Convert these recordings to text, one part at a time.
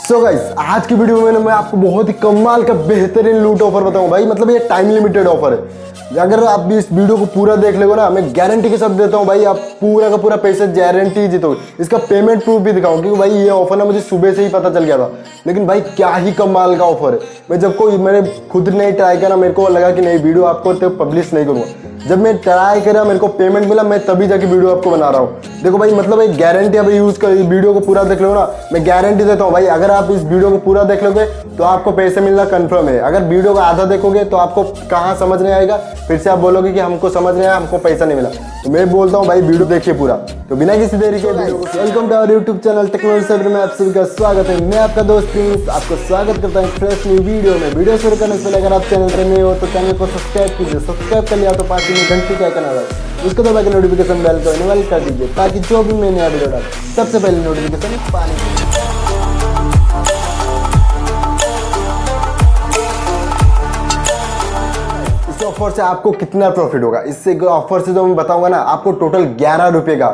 So guys, आज की video में मैं आपको बहुत ही कमाल का बेहतरीन लूट ऑफर बताऊं भाई। मतलब ये टाइम लिमिटेड ऑफर है। अगर आप भी इस वीडियो को पूरा देख लोगे ना, मैं गारंटी के साथ देता हूं भाई, आप पूरा का पूरा पैसा गारंटी जीतोगे। इसका पेमेंट प्रूफ भी दिखाऊं, क्योंकि भाई ये ऑफर ना मुझे सुबह से ही पता चल गया था। लेकिन भाई क्या ही कमाल का ऑफर है। मैं जब मैंने खुद नहीं ट्राई करा, मेरे को लगा कि नहीं वीडियो आपको तो पब्लिश नहीं करूँगा। जब मैं ट्राई करा, मेरे को पेमेंट मिला, मैं तभी जाके वीडियो आपको बना रहा हूँ। देखो भाई, मतलब एक गारंटी आप यूज कर, वीडियो को पूरा देख लो ना, मैं गारंटी देता हूँ भाई, अगर आप इस वीडियो को पूरा देख लोगे तो आपको पैसे मिलना कंफर्म है। अगर वीडियो को आधा देखोगे तो आपको कहाँ समझ नहीं आएगा, फिर से आप बोलोगे कि हमको समझ नहीं आया, हमको पैसा नहीं मिला। तो मैं बोलता हूँ भाई वीडियो देखिए पूरा। तो बिना किसी देरी के welcome to our YouTube channel technology में आप सभी का स्वागत है। मैं आपका दोस्त प्रिंस आपको स्वागत करता हूँ फ्रेश न्यू वीडियो में। वीडियो शुरू करने से पहले अगर आप चैनल पर नए हो तो चैनल को सब्सक्राइब कीजिए। सब्सक्राइब कर लिया तो पास में घंटी का आइकन आ रहा है, उसको दबा के नोटिफिकेशन बेल को इनेबल कर दीजिए, ताकि जो भी मैं नया वीडियो डालूं सबसे पहले नोटिफिकेशन पाने। इस ऑफर से आपको कितना प्रॉफिट होगा, इससे ऑफर से जो मैं बताऊंगा ना, आपको टोटल 11 रुपए का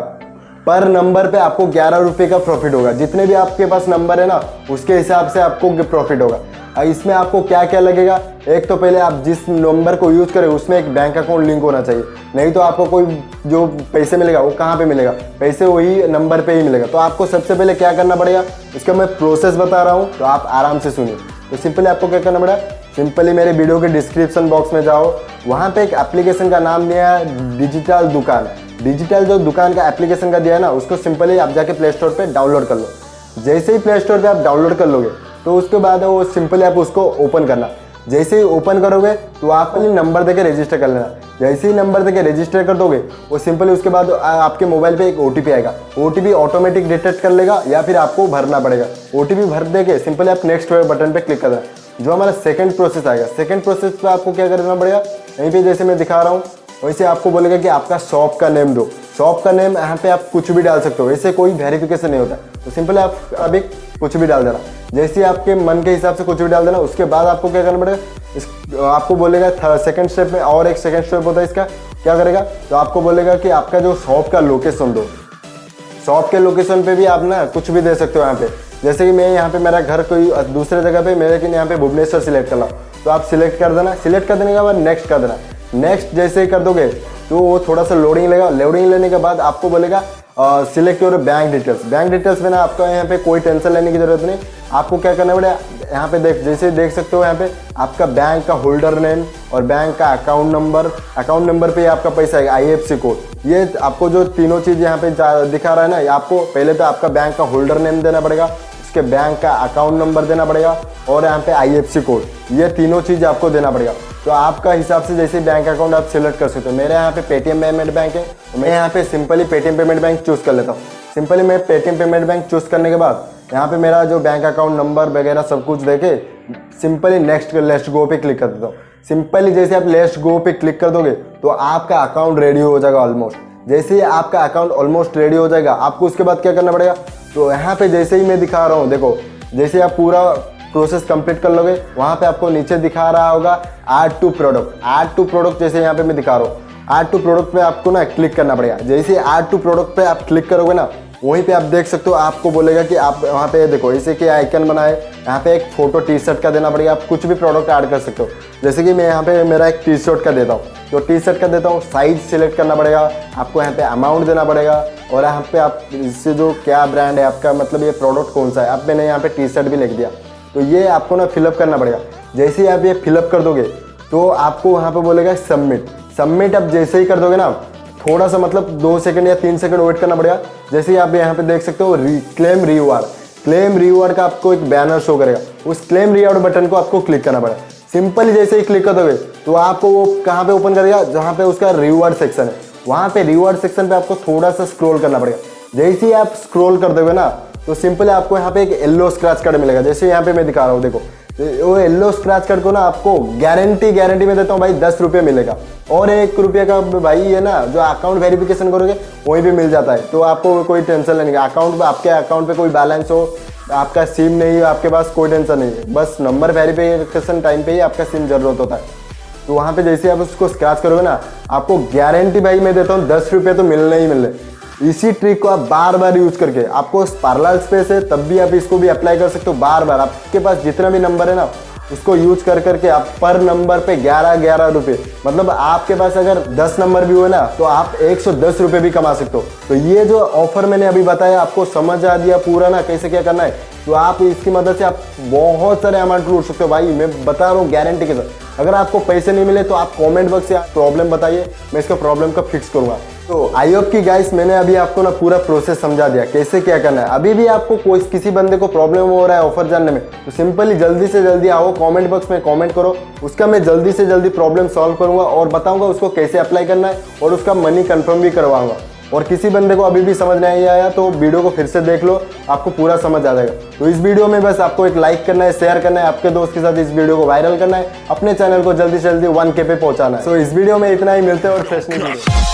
पर नंबर पे आपको 11 रुपए का प्रॉफिट होगा। जितने भी आपके पास नंबर है ना, उसके हिसाब से आपको प्रॉफिट होगा। इसमें आपको क्या क्या लगेगा, एक तो पहले आप जिस नंबर को यूज करें उसमें एक बैंक अकाउंट लिंक होना चाहिए, नहीं तो आपको कोई जो पैसे मिलेगा वो कहाँ पे मिलेगा, पैसे वही नंबर पे ही मिलेगा। तो आपको सबसे पहले क्या करना पड़ेगा, इसका मैं प्रोसेस बता रहा हूँ, तो आप आराम से सुनिए। तो सिंपली आपको क्या करना पड़ेगा, सिंपली मेरे वीडियो के डिस्क्रिप्शन बॉक्स में जाओ, वहाँ पे एक एप्लीकेशन का नाम दिया है डिजिटल दुकान। डिजिटल जो दुकान का एप्लीकेशन का दिया है ना, उसको सिंपली आप जाके प्ले स्टोर पे डाउनलोड कर लो। जैसे ही प्ले स्टोर पे आप डाउनलोड कर लोगे तो उसके बाद वो सिंपली आप उसको ओपन करना। जैसे ही ओपन करोगे तो आप पहले नंबर देके रजिस्टर कर लेना। जैसे ही नंबर देके रजिस्टर कर दोगे, वो सिंपली उसके बाद आपके मोबाइल पे एक ओटीपी आएगा। ओटीपी ऑटोमेटिक डिटेक्ट कर लेगा या फिर आपको भरना पड़ेगा। ओटीपी भर देके सिंपली आप नेक्स्ट बटन पे क्लिक कर देना। जो हमारा सेकंड प्रोसेस आएगा, सेकंड प्रोसेस पे आपको क्या करना पड़ेगा, यहीं पे जैसे मैं दिखा रहा हूँ वैसे आपको बोलेगा कि आपका शॉप का नेम दो। शॉप का नेम यहाँ पे आप कुछ भी डाल सकते हो, वैसे कोई वेरिफिकेशन नहीं होता। तो सिंपली आप अभी कुछ भी डाल देना, जैसे ही आपके मन के हिसाब से कुछ भी डाल देना। उसके बाद आपको क्या करना पड़ेगा, आपको बोलेगा सेकंड स्टेप में, और एक सेकंड स्टेप होता है इसका, क्या करेगा, तो आपको बोलेगा कि आपका जो शॉप का लोकेशन दो। शॉप के लोकेशन पे भी आप ना कुछ भी दे सकते हो यहाँ पे। जैसे कि मैं यहाँ पे मेरा घर कोई दूसरे जगह पे, मैं लेकिन यहाँ पे भुवनेश्वर सिलेक्ट कर रहा हूँ, तो आप सिलेक्ट कर देना। सिलेक्ट कर देने के बाद नेक्स्ट कर देना। नेक्स्ट जैसे ही कर दोगे तो वो थोड़ा सा लोडिंग लेगा। लोडिंग लेने के बाद आपको बोलेगा select your bank details. Bank details में ना आपका यहाँ पे कोई टेंशन लेने की जरूरत नहीं। आपको क्या करना पड़ेगा, यहाँ पे जैसे देख सकते हो यहाँ पे आपका बैंक का होल्डर नेम और बैंक का अकाउंट नंबर पे आपका पैसा है, IFSC कोड। ये आपको जो तीनों चीज़ यहाँ पे दिखा रहा है ना, आपको पहले तो आपका बैंक का होल्डर नेम देना पड़ेगा, उसके बैंक का अकाउंट नंबर देना पड़ेगा और यहाँ पे IFSC कोड। ये तीनों चीज़ आपको देना पड़ेगा। तो आपका हिसाब से जैसे बैंक अकाउंट आप सिलेक्ट कर सकते हो। मेरे यहाँ पे पेटीएम पेमेंट बैंक है, तो मैं यहाँ पे simply Paytm payment bank choose कर लेता हूँ। सिंपली मैं पेटीएम पेमेंट बैंक चूज करने के बाद यहाँ पे मेरा जो बैंक अकाउंट नंबर वगैरह सब कुछ देके सिंपली नेक्स्ट लेट्स गो पे क्लिक कर देता हूँ। सिंपली जैसे आप लेट्स गो पे क्लिक कर दोगे तो आपका अकाउंट रेडी हो जाएगा ऑलमोस्ट। जैसे ही आपका अकाउंट ऑलमोस्ट रेडी हो जाएगा, आपको उसके बाद क्या करना पड़ेगा, तो यहाँ पे जैसे ही मैं दिखा रहा हूँ, देखो जैसे आप पूरा प्रोसेस कंप्लीट कर लोगे, वहाँ पे आपको नीचे दिखा रहा होगा add to product. Add to product जैसे यहाँ पे मैं दिखा रहा हूँ, ऐड टू प्रोडक्ट पे आपको ना क्लिक करना पड़ेगा। जैसे ऐड टू प्रोडक्ट पे आप क्लिक करोगे ना, वहीं पे आप देख सकते हो, आपको बोलेगा कि आप वहाँ पे देखो ऐसे कि आइकन बनाए, यहाँ पे एक फोटो टी शर्ट का देना पड़ेगा। आप कुछ भी प्रोडक्ट ऐड कर सकते हो। जैसे कि मैं यहाँ पे मेरा एक टी शर्ट का देता हूँ, तो टी शर्ट का देता हूँ, साइज सिलेक्ट करना पड़ेगा, आपको यहाँ पे अमाउंट देना पड़ेगा और यहाँ पे आप इससे जो क्या ब्रांड है आपका, मतलब ये प्रोडक्ट कौन सा है। अब मैंने यहाँ पे टी शर्ट भी लिख दिया, तो ये आपको ना फिलअप करना पड़ेगा। जैसे ही आप ये फिलअप कर दोगे तो आपको वहाँ पे बोलेगा सबमिट। सबमिट आप जैसे ही कर दोगे ना, थोड़ा सा मतलब 2 सेकंड या 3 सेकंड वेट करना पड़ेगा। जैसे ही आप यहाँ पे देख सकते हो क्लेम रिवॉर्ड का आपको एक बैनर शो करेगा। उस क्लेम रिवॉर्ड बटन को आपको क्लिक करना पड़ेगा। सिंपली जैसे ही क्लिक कर दोगे तो आपको वो कहाँ पे ओपन करेगा, जहाँ पे उसका रिवॉर्ड सेक्शन है, वहाँ पे रिवॉर्ड सेक्शन पे आपको थोड़ा सा स्क्रॉल करना पड़ेगा। जैसे ही आप स्क्रॉल कर दोगे ना, तो सिंपली आपको यहाँ पे एक येलो स्क्रैच कार्ड मिलेगा। जैसे यहाँ पे मैं दिखा रहा हूँ, देखो वो येलो स्क्रैच कार्ड को ना आपको गारंटी में देता हूँ भाई 10 रुपये मिलेगा। और 1 रुपये का भाई ये ना जो अकाउंट वेरिफिकेशन करोगे वहीं पे मिल जाता है। तो आपको कोई टेंशन लेने का, आपके अकाउंट पे कोई बैलेंस हो, आपका सिम नहीं हो आपके पास, कोई टेंशन नहीं है। बस नंबर वेरिफिकेशन टाइम पे ही आपका सिम जरूरत होता है। तो वहाँ पे जैसे आप उसको स्क्रैच करोगे ना, आपको गारंटी भाई मैं देता हूँ 10 रुपये तो मिलने ही मिलने। इसी ट्रिक को आप बार बार यूज करके आपको पैरेलल स्पेस है तब भी आप इसको भी अप्लाई कर सकते हो। बार बार आपके पास जितना भी नंबर है ना उसको यूज कर करके आप पर नंबर पे 11 रुपए, मतलब आपके पास अगर 10 नंबर भी हुए ना तो आप 110 रुपए भी कमा सकते हो। तो ये जो ऑफर मैंने अभी बताया आपको समझ आ दिया पूरा ना कैसे क्या करना है, तो आप इसकी मदद से आप बहुत सारे अमाउंट लूट सकते हो भाई, मैं बता रहा हूँ गारंटी के साथ। अगर आपको पैसे नहीं मिले तो आप कमेंट बॉक्स से प्रॉब्लम बताइए, मैं इसका प्रॉब्लम का फिक्स करूंगा। तो आई होप कि गाइस मैंने अभी आपको ना पूरा प्रोसेस समझा दिया कैसे क्या करना है। अभी भी आपको कोई किसी बंदे को प्रॉब्लम हो रहा है ऑफर जानने में तो सिंपली जल्दी से जल्दी आओ कमेंट बॉक्स में कमेंट करो, उसका मैं जल्दी से जल्दी प्रॉब्लम सॉल्व करूंगा और बताऊंगा उसको कैसे अप्लाई करना है और उसका मनी कंफर्म भी करवाऊंगा। और किसी बंदे को अभी भी समझ नहीं आया तो वीडियो को फिर से देख लो, आपको पूरा समझ आ जाएगा। तो इस वीडियो में बस आपको एक लाइक करना है, शेयर करना है, आपके दोस्त के साथ इस वीडियो को वायरल करना है, अपने चैनल को जल्दी से जल्दी 1K पे पहुंचाना है। तो इस वीडियो में इतना ही, मिलते हैं और फ्रेश वीडियो।